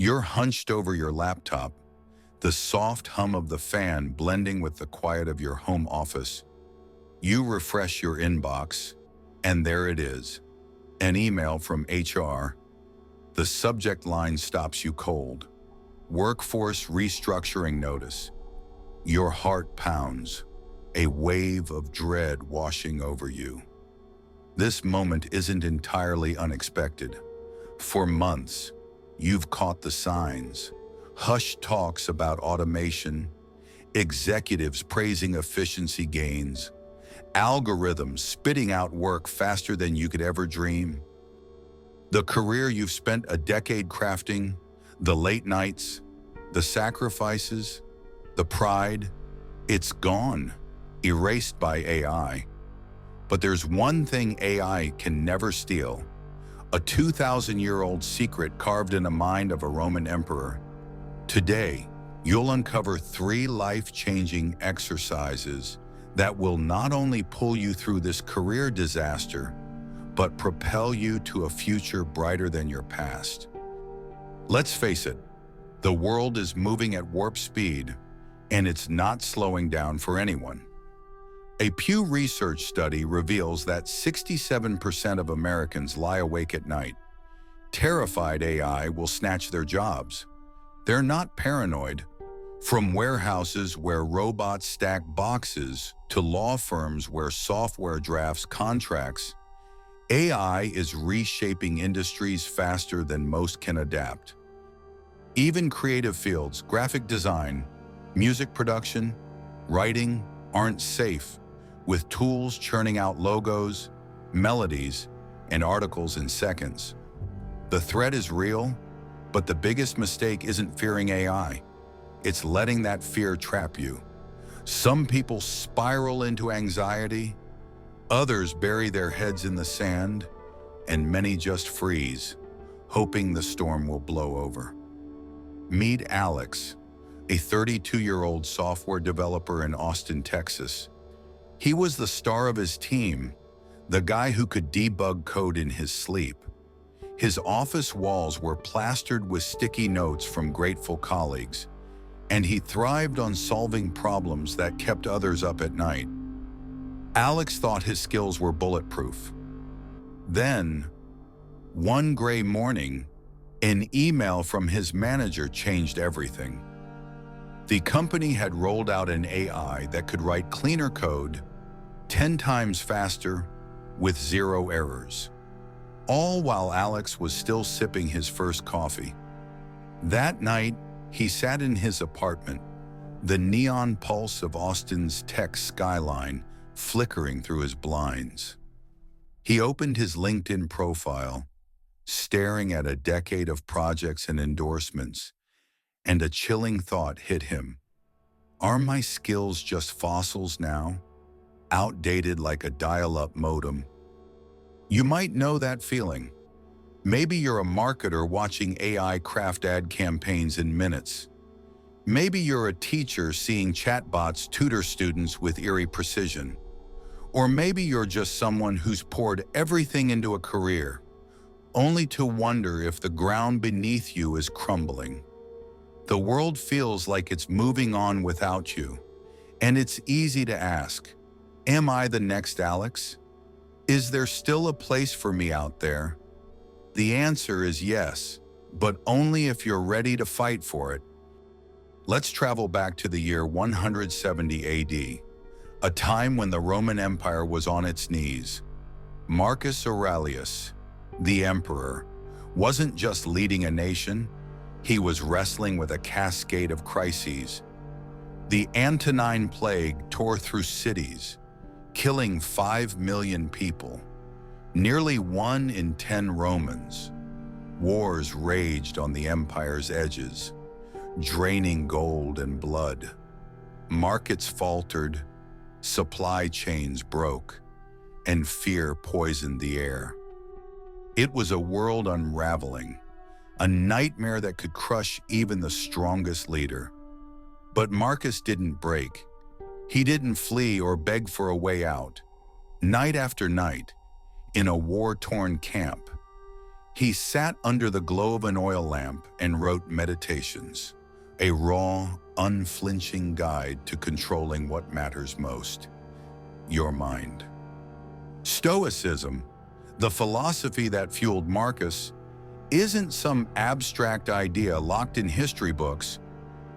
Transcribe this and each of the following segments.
You're hunched over your laptop, the soft hum of the fan blending with the quiet of your home office. You refresh your inbox, and there it is, an email from HR. The subject line stops you cold. Workforce restructuring notice. Your heart pounds, a wave of dread washing over you. This moment isn't entirely unexpected. For months, you've caught the signs. Hushed talks about automation, executives praising efficiency gains, algorithms spitting out work faster than you could ever dream. The career you've spent a decade crafting, the late nights, the sacrifices, the pride, it's gone, erased by AI. But there's one thing AI can never steal, a 2,000-year-old secret carved in the mind of a Roman emperor. Today, you'll uncover 3 life-changing exercises that will not only pull you through this career disaster, but propel you to a future brighter than your past. Let's face it, the world is moving at warp speed, and it's not slowing down for anyone. A Pew Research study reveals that 67% of Americans lie awake at night, terrified AI will snatch their jobs. They're not paranoid. From warehouses where robots stack boxes to law firms where software drafts contracts, AI is reshaping industries faster than most can adapt. Even creative fields, graphic design, music production, writing, aren't safe, with tools churning out logos, melodies, and articles in seconds. The threat is real, but the biggest mistake isn't fearing AI. It's letting that fear trap you. Some people spiral into anxiety, others bury their heads in the sand, and many just freeze, hoping the storm will blow over. Meet Alex, a 32-year-old software developer in Austin, Texas. He was the star of his team, the guy who could debug code in his sleep. His office walls were plastered with sticky notes from grateful colleagues, and he thrived on solving problems that kept others up at night. Alex thought his skills were bulletproof. Then, one gray morning, an email from his manager changed everything. The company had rolled out an AI that could write cleaner code 10 times faster with 0 errors, all while Alex was still sipping his first coffee. That night, he sat in his apartment, the neon pulse of Austin's tech skyline flickering through his blinds. He opened his LinkedIn profile, staring at a decade of projects and endorsements, and a chilling thought hit him. Are my skills just fossils now, outdated like a dial-up modem? You might know that feeling. Maybe you're a marketer watching AI craft ad campaigns in minutes. Maybe you're a teacher seeing chatbots tutor students with eerie precision. Or maybe you're just someone who's poured everything into a career, only to wonder if the ground beneath you is crumbling. The world feels like it's moving on without you, and it's easy to ask, am I the next Alex? Is there still a place for me out there? The answer is yes, but only if you're ready to fight for it. Let's travel back to the year 170 AD, a time when the Roman Empire was on its knees. Marcus Aurelius, the emperor, wasn't just leading a nation, he was wrestling with a cascade of crises. The Antonine Plague tore through cities, killing 5 million people, nearly 1 in 10 Romans. Wars raged on the empire's edges, draining gold and blood. Markets faltered, supply chains broke, and fear poisoned the air. It was a world unraveling, a nightmare that could crush even the strongest leader. But Marcus didn't break. He didn't flee or beg for a way out. Night after night, in a war-torn camp, He sat under the glow of an oil lamp and wrote Meditations, a raw, unflinching guide to controlling what matters most, your mind. Stoicism, the philosophy that fueled Marcus, isn't some abstract idea locked in history books.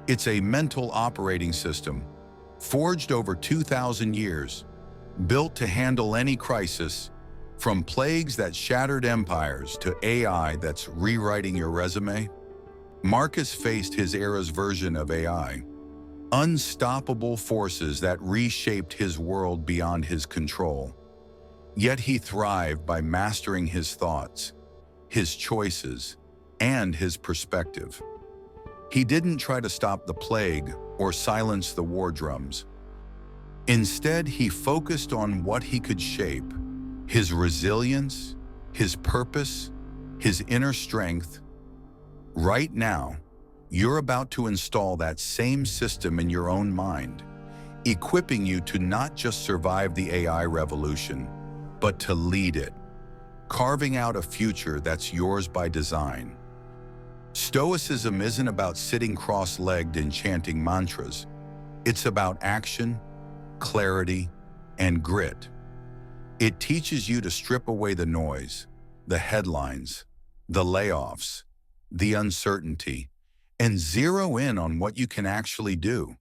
It's a mental operating system, forged over 2,000 years, built to handle any crisis, from plagues that shattered empires to AI that's rewriting your resume. Marcus faced his era's version of AI, unstoppable forces that reshaped his world beyond his control. Yet he thrived by mastering his thoughts, his choices, and his perspective. He didn't try to stop the plague or silence the war drums. Instead, he focused on what he could shape: his resilience, his purpose, his inner strength. Right now, you're about to install that same system in your own mind, equipping you to not just survive the AI revolution, but to lead it, carving out a future that's yours by design. Stoicism isn't about sitting cross-legged and chanting mantras. It's about action, clarity, and grit. It teaches you to strip away the noise, the headlines, the layoffs, the uncertainty, and zero in on what you can actually do.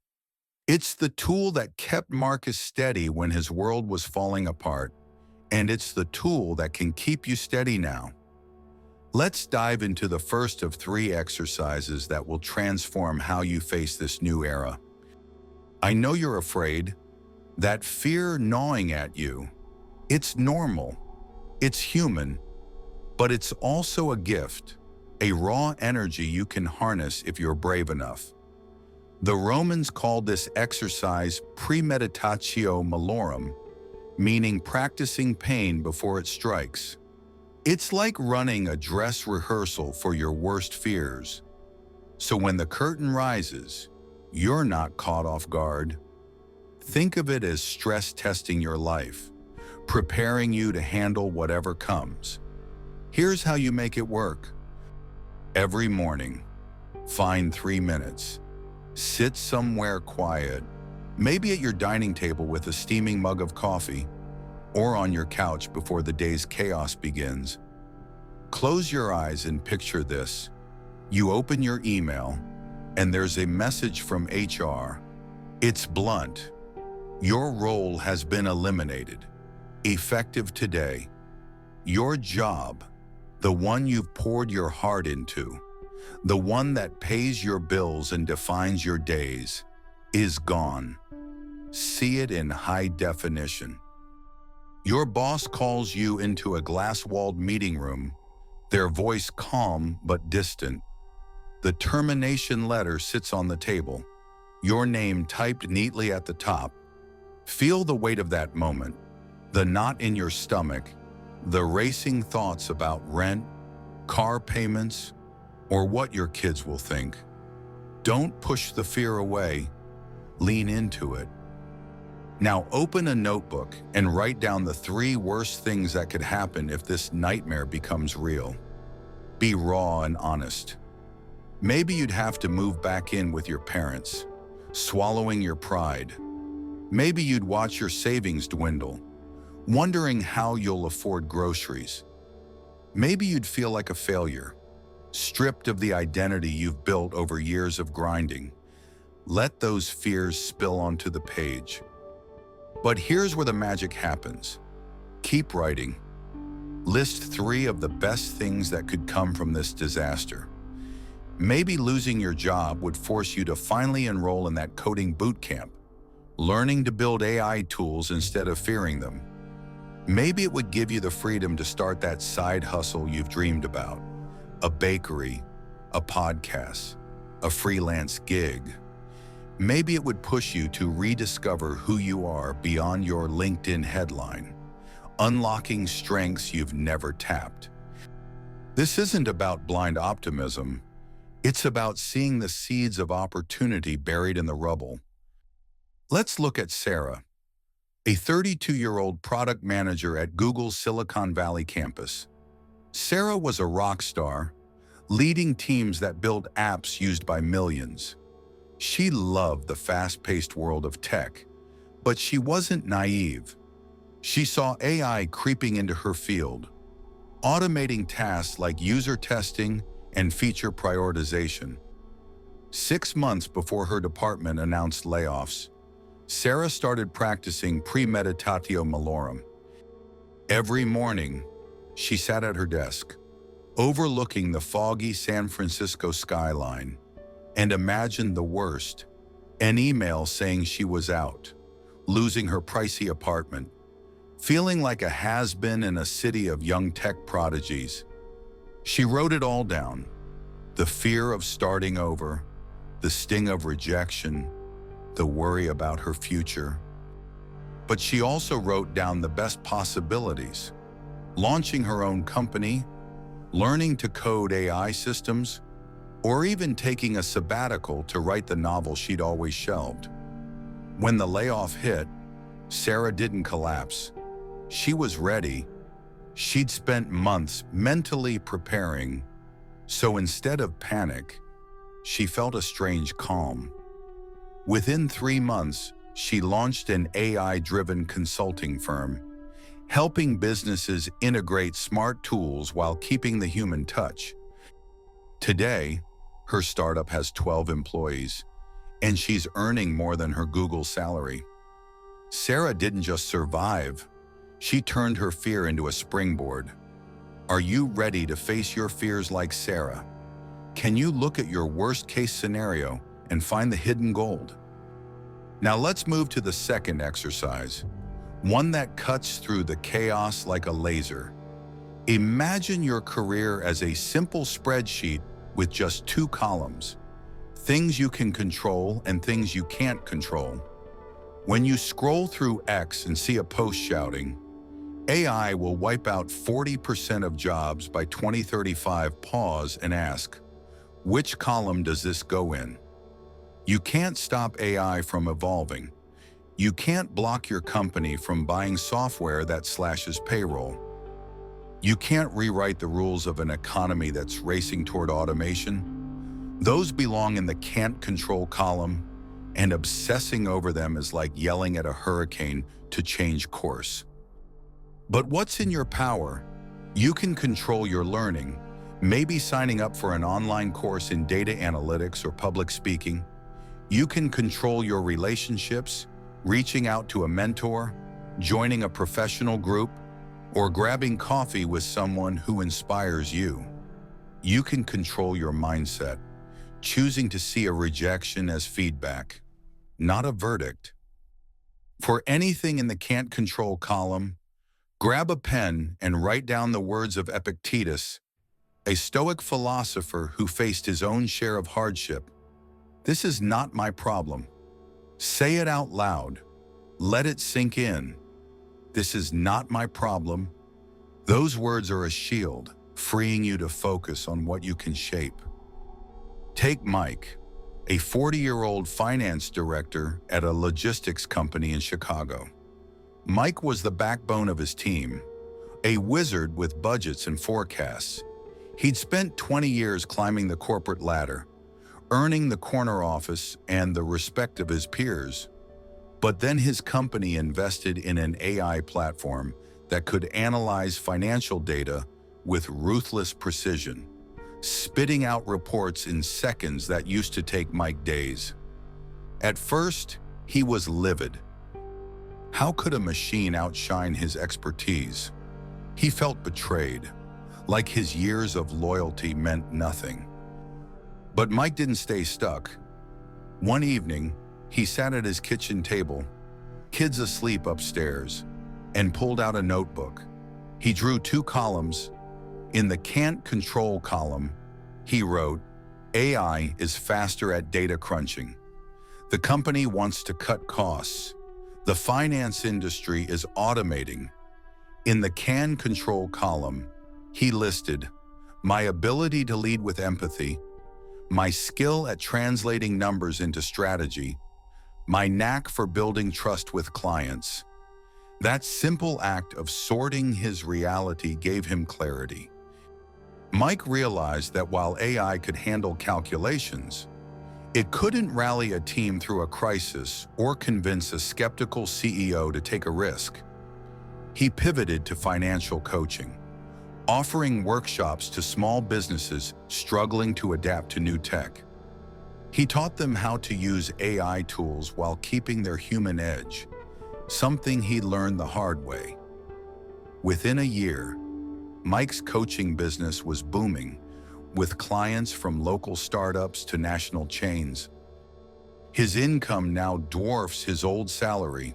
It's the tool that kept Marcus steady when his world was falling apart, and it's the tool that can keep you steady now. Let's dive into the first of 3 exercises that will transform how you face this new era. I know you're afraid, that fear gnawing at you. It's normal, it's human, but it's also a gift, a raw energy you can harness if you're brave enough. The Romans called this exercise Premeditatio Malorum, meaning practicing pain before it strikes. It's like running a dress rehearsal for your worst fears. So when the curtain rises, you're not caught off guard. Think of it as stress testing your life, preparing you to handle whatever comes. Here's how you make it work. Every morning, find 3 minutes. Sit somewhere quiet, maybe at your dining table with a steaming mug of coffee, or on your couch before the day's chaos begins. Close your eyes and picture this. You open your email, and there's a message from HR. It's blunt. Your role has been eliminated, effective today. Your job, the one you've poured your heart into, the one that pays your bills and defines your days, is gone. See it in high definition. Your boss calls you into a glass-walled meeting room, their voice calm but distant. The termination letter sits on the table, your name typed neatly at the top. Feel the weight of that moment, the knot in your stomach, the racing thoughts about rent, car payments, or what your kids will think. Don't push the fear away, lean into it. Now open a notebook and write down the 3 worst things that could happen if this nightmare becomes real. Be raw and honest. Maybe you'd have to move back in with your parents, swallowing your pride. Maybe you'd watch your savings dwindle, wondering how you'll afford groceries. Maybe you'd feel like a failure, stripped of the identity you've built over years of grinding. Let those fears spill onto the page. But here's where the magic happens. Keep writing. List 3 of the best things that could come from this disaster. Maybe losing your job would force you to finally enroll in that coding boot camp, learning to build AI tools instead of fearing them. Maybe it would give you the freedom to start that side hustle you've dreamed about, a bakery, a podcast, a freelance gig. Maybe it would push you to rediscover who you are beyond your LinkedIn headline, unlocking strengths you've never tapped. This isn't about blind optimism. It's about seeing the seeds of opportunity buried in the rubble. Let's look at Sarah, a 32-year-old product manager at Google's Silicon Valley campus. Sarah was a rock star, leading teams that built apps used by millions. She loved the fast-paced world of tech, but she wasn't naive. She saw AI creeping into her field, automating tasks like user testing and feature prioritization. 6 months before her department announced layoffs, Sarah started practicing Premeditatio Malorum. Every morning, she sat at her desk, overlooking the foggy San Francisco skyline, and imagined the worst: an email saying she was out, losing her pricey apartment, feeling like a has-been in a city of young tech prodigies. She wrote it all down: the fear of starting over, the sting of rejection, the worry about her future. But she also wrote down the best possibilities: launching her own company, learning to code AI systems, or even taking a sabbatical to write the novel she'd always shelved. When the layoff hit, Sarah didn't collapse. She was ready. She'd spent months mentally preparing. So instead of panic, she felt a strange calm. Within 3 months, she launched an AI-driven consulting firm, helping businesses integrate smart tools while keeping the human touch. Today, her startup has 12 employees, and she's earning more than her Google salary. Sarah didn't just survive, she turned her fear into a springboard. Are you ready to face your fears like Sarah? Can you look at your worst-case scenario and find the hidden gold? Now let's move to the second exercise, one that cuts through the chaos like a laser. Imagine your career as a simple spreadsheet with just 2 columns: things you can control and things you can't control. When you scroll through X and see a post shouting, AI will wipe out 40% of jobs by 2035, pause and ask, which column does this go in? You can't stop AI from evolving. You can't block your company from buying software that slashes payroll. You can't rewrite the rules of an economy that's racing toward automation. Those belong in the can't control column, and obsessing over them is like yelling at a hurricane to change course. But what's in your power? You can control your learning, maybe signing up for an online course in data analytics or public speaking. You can control your relationships, reaching out to a mentor, joining a professional group, or grabbing coffee with someone who inspires you. You can control your mindset, choosing to see a rejection as feedback, not a verdict. For anything in the can't control column, grab a pen and write down the words of Epictetus, a Stoic philosopher who faced his own share of hardship. This is not my problem. Say it out loud. Let it sink in. This is not my problem. Those words are a shield, freeing you to focus on what you can shape. Take Mike, a 40-year-old finance director at a logistics company in Chicago. Mike was the backbone of his team, a wizard with budgets and forecasts. He'd spent 20 years climbing the corporate ladder, earning the corner office and the respect of his peers. But then his company invested in an AI platform that could analyze financial data with ruthless precision, spitting out reports in seconds that used to take Mike days. At first, he was livid. How could a machine outshine his expertise? He felt betrayed, like his years of loyalty meant nothing. But Mike didn't stay stuck. One evening, he sat at his kitchen table, kids asleep upstairs, and pulled out a notebook. He drew 2 columns. In the can't control column, he wrote, AI is faster at data crunching. The company wants to cut costs. The finance industry is automating. In the can control column, he listed, my ability to lead with empathy, my skill at translating numbers into strategy, my knack for building trust with clients. That simple act of sorting his reality gave him clarity. Mike realized that while AI could handle calculations, it couldn't rally a team through a crisis or convince a skeptical CEO to take a risk. He pivoted to financial coaching, offering workshops to small businesses struggling to adapt to new tech. He taught them how to use AI tools while keeping their human edge, something he learned the hard way. Within a year, Mike's coaching business was booming, with clients from local startups to national chains. His income now dwarfs his old salary,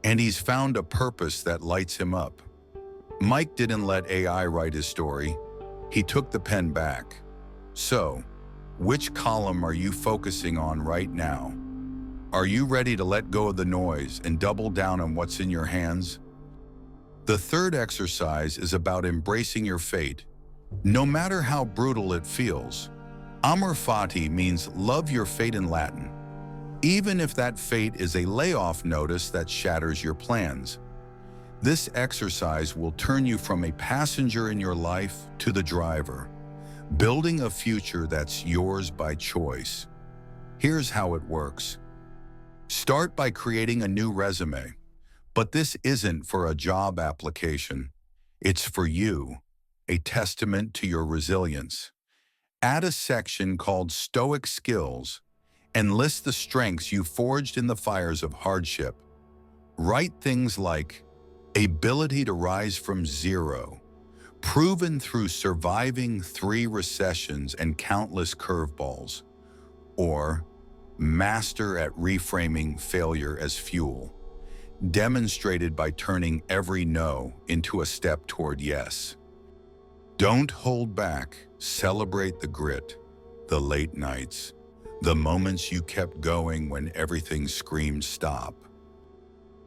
and he's found a purpose that lights him up. Mike didn't let AI write his story. He took the pen back. So, which column are you focusing on right now? Are you ready to let go of the noise and double down on what's in your hands? The third exercise is about embracing your fate, no matter how brutal it feels. Amor Fati means love your fate in Latin, even if that fate is a layoff notice that shatters your plans. This exercise will turn you from a passenger in your life to the driver, building a future that's yours by choice. Here's how it works. Start by creating a new resume, but this isn't for a job application. It's for you, a testament to your resilience. Add a section called Stoic Skills and list the strengths you forged in the fires of hardship. Write things like ability to rise from zero, proven through surviving 3 recessions and countless curveballs, or master at reframing failure as fuel, demonstrated by turning every no into a step toward yes. Don't hold back. Celebrate the grit, the late nights, the moments you kept going when everything screamed stop.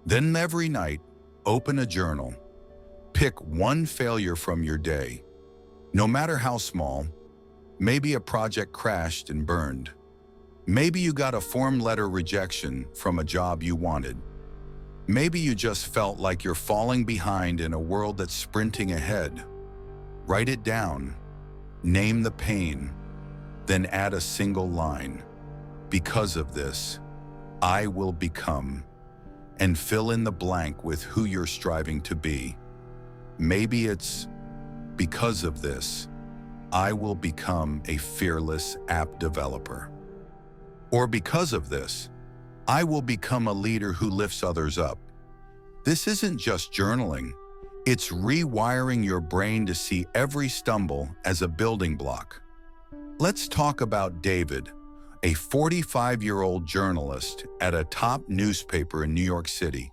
Then every night, open a journal. Pick one failure from your day, no matter how small. Maybe a project crashed and burned. Maybe you got a form letter rejection from a job you wanted. Maybe you just felt like you're falling behind in a world that's sprinting ahead. Write it down. Name the pain. Then add a single line. Because of this, I will become, and fill in the blank with who you're striving to be. Maybe it's, because of this, I will become a fearless app developer. Or because of this, I will become a leader who lifts others up. This isn't just journaling. It's rewiring your brain to see every stumble as a building block. Let's talk about David, a 45-year-old journalist at a top newspaper in New York City.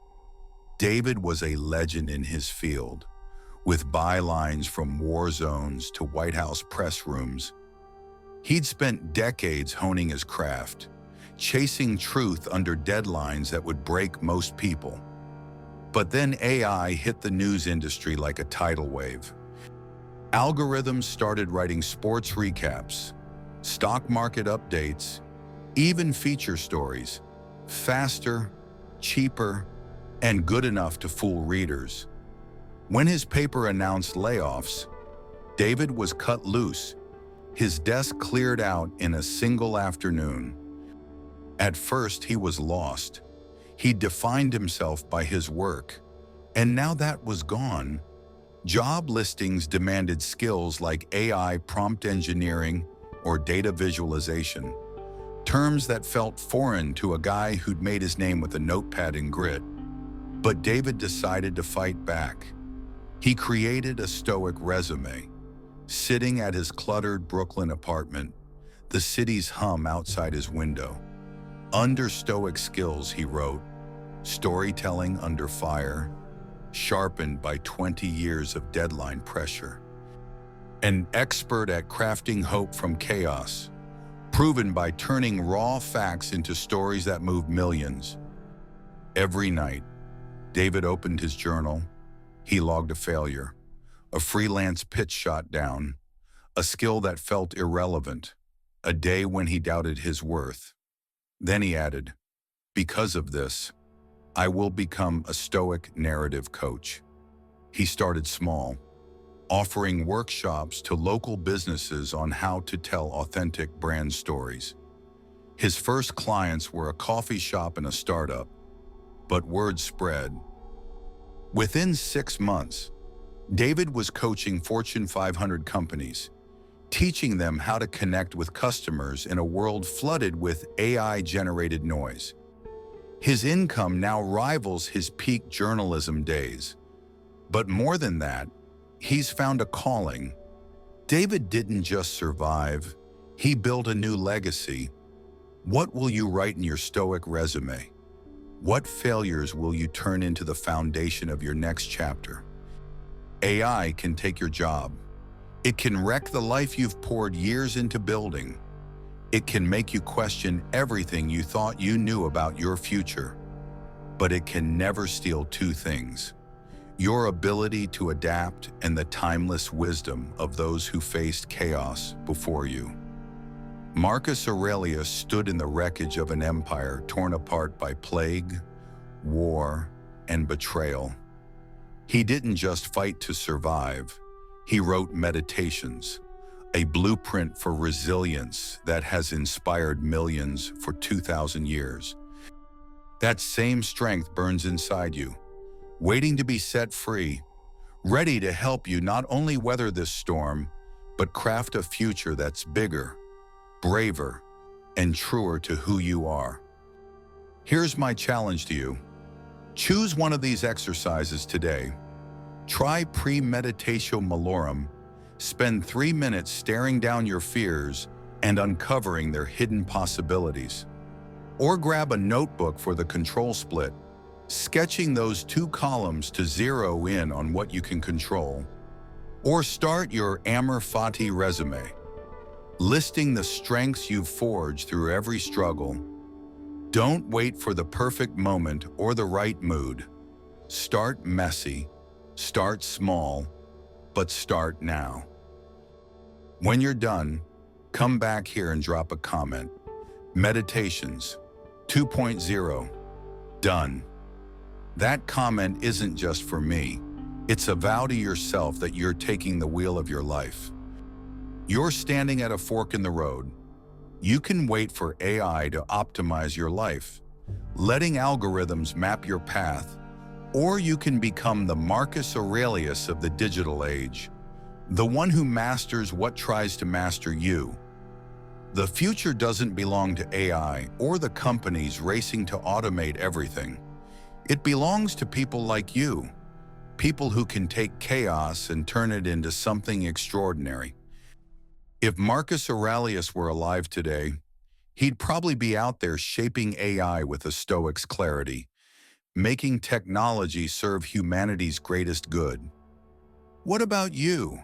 David was a legend in his field, with bylines from war zones to White House press rooms. He'd spent decades honing his craft, chasing truth under deadlines that would break most people. But then AI hit the news industry like a tidal wave. Algorithms started writing sports recaps, stock market updates, even feature stories, faster, cheaper, and good enough to fool readers. When his paper announced layoffs, David was cut loose. His desk cleared out in a single afternoon. At first, he was lost. He defined himself by his work, and now that was gone. Job listings demanded skills like AI prompt engineering or data visualization, terms that felt foreign to a guy who'd made his name with a notepad and grit. But David decided to fight back. He created a Stoic resume. Sitting at his cluttered Brooklyn apartment, the city's hum outside his window. Under Stoic skills, he wrote, storytelling under fire, sharpened by 20 years of deadline pressure. An expert at crafting hope from chaos, proven by turning raw facts into stories that move millions. Every night, David opened his journal. He logged a failure, a freelance pitch shot down, a skill that felt irrelevant, a day when he doubted his worth. Then he added, because of this, I will become a Stoic narrative coach. He started small, offering workshops to local businesses on how to tell authentic brand stories. His first clients were a coffee shop and a startup, but word spread. Within 6 months, David was coaching Fortune 500 companies, teaching them how to connect with customers in a world flooded with AI-generated noise. His income now rivals his peak journalism days. But more than that, he's found a calling. David didn't just survive, he built a new legacy. What will you write in your Stoic resume? What failures will you turn into the foundation of your next chapter? AI can take your job. It can wreck the life you've poured years into building. It can make you question everything you thought you knew about your future. But it can never steal two things: your ability to adapt and the timeless wisdom of those who faced chaos before you. Marcus Aurelius stood in the wreckage of an empire torn apart by plague, war, and betrayal. He didn't just fight to survive. He wrote Meditations, a blueprint for resilience that has inspired millions for 2,000 years. That same strength burns inside you, waiting to be set free, ready to help you not only weather this storm, but craft a future that's bigger, braver, and truer to who you are. Here's my challenge to you. Choose one of these exercises today. Try Premeditatio Malorum. Spend 3 minutes staring down your fears and uncovering their hidden possibilities. Or grab a notebook for the control split, sketching those 2 columns to zero in on what you can control. Or start your Amor Fati Resume, listing the strengths you've forged through every struggle. Don't wait for the perfect moment or the right mood. Start messy, start small, but start now. When you're done, come back here and drop a comment. Meditations 2.0, done. That comment isn't just for me. It's a vow to yourself that you're taking the wheel of your life. You're standing at a fork in the road. You can wait for AI to optimize your life, letting algorithms map your path, or you can become the Marcus Aurelius of the digital age, the one who masters what tries to master you. The future doesn't belong to AI or the companies racing to automate everything. It belongs to people like you, people who can take chaos and turn it into something extraordinary. If Marcus Aurelius were alive today, he'd probably be out there shaping AI with a Stoic's clarity, making technology serve humanity's greatest good. What about you?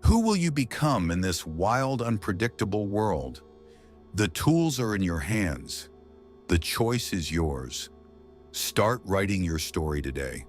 Who will you become in this wild, unpredictable world? The tools are in your hands. The choice is yours. Start writing your story today.